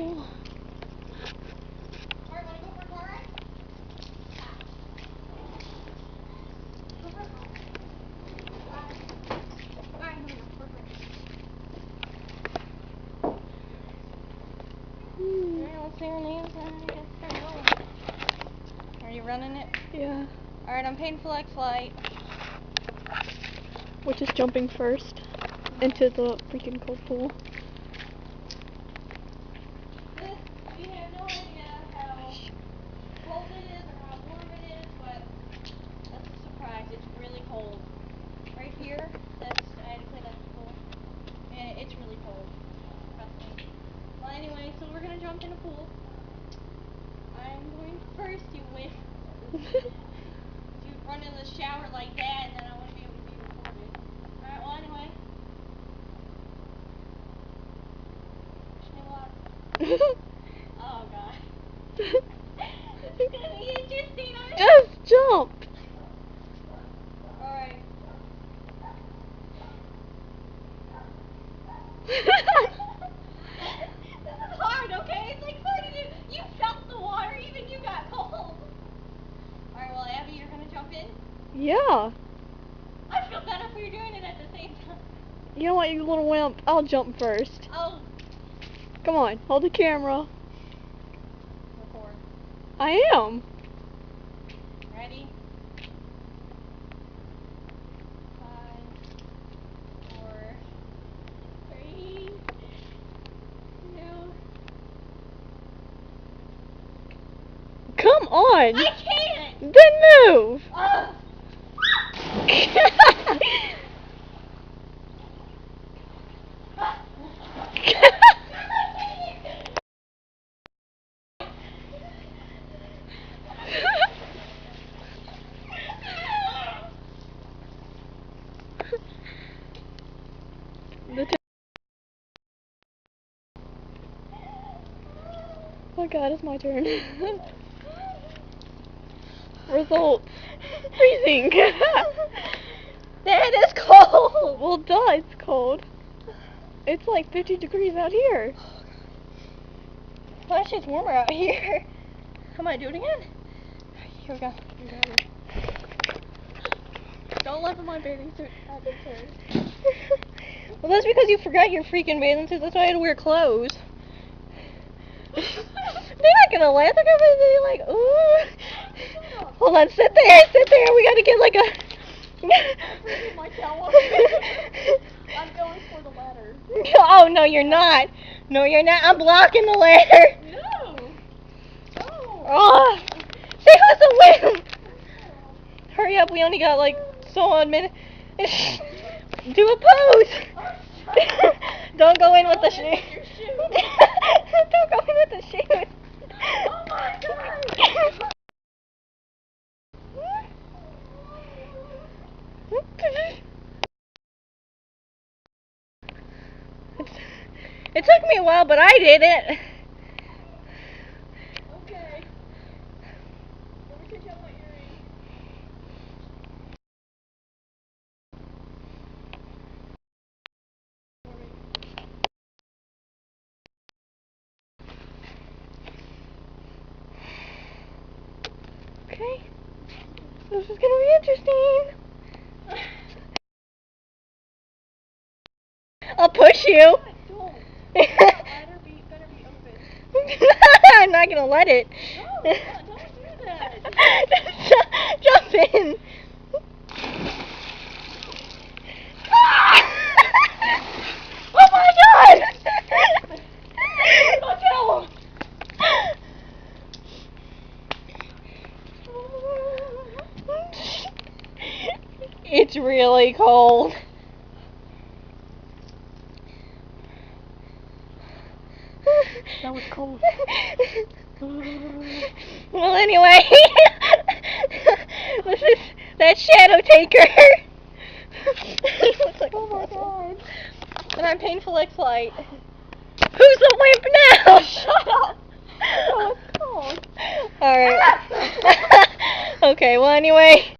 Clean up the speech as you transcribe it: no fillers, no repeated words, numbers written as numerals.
pool. Alright, wanna go for a car ride? Go for a car ride. Alright, no, Alright, let's see your names and I guess we're going. Are you running it? Yeah. Alright, I'm Painful X-Flight. Which is jumping first into the freaking cold pool. We have no idea how cold it is or how warm it is, but that's a surprise. It's really cold. Right here, I had to clean up the pool. And it's really cold. Trust me. Well, anyway, so we're gonna jump in a pool. I'm going first, you win. You run in the shower like that, and then I want to be able to be recorded. Alright, well, anyway. Oh, God. This is gonna be interesting. Just jump! Alright. This is hard, okay? It's like hard to do. You felt the water, even you got cold. Alright, well, Abby, you're gonna jump in? Yeah. I feel better if we were doing it at the same time. You know what, you little wimp? I'll jump first. Oh. Come on, hold the camera. Record. I am. Ready? 5, 4, 3, 2. Come on! I can't! Then move! Ugh. Oh God, it's my turn. Result. Freezing. That is cold! Well, duh, it's cold. It's like 50 degrees out here. Well, that shit's warmer out here. How am I doing it again? Here we go. Don't let my bathing suit happen, sorry. Well, that's because you forgot your freaking bathing suit. That's why I had to wear clothes. They're not gonna laugh. They're gonna be like, ooh. Hold on, sit there. We gotta get like a. My towel. I'm going for the ladder. Oh, no, you're not. No, you're not. I'm blocking the ladder. No. Oh. Say who's the win. Hurry up. We only got like so on minute. Do a pose. Don't go in with the shoes. Don't go in with the shoes. Oh my God. It took me a while, but I did it. Okay. Let me take out my earring. Okay. This is gonna be interesting. I'll push you. Don't. Better be open. I'm not gonna let it. No, don't do that. Jump in. Oh my God! It's really cold. That was cold. Well, anyway, this is that Shadow Taker. Oh my God. And I'm Painful X-Flight. Who's the wimp now? Shut up. Oh, it's cold. Alright. Okay, well, anyway.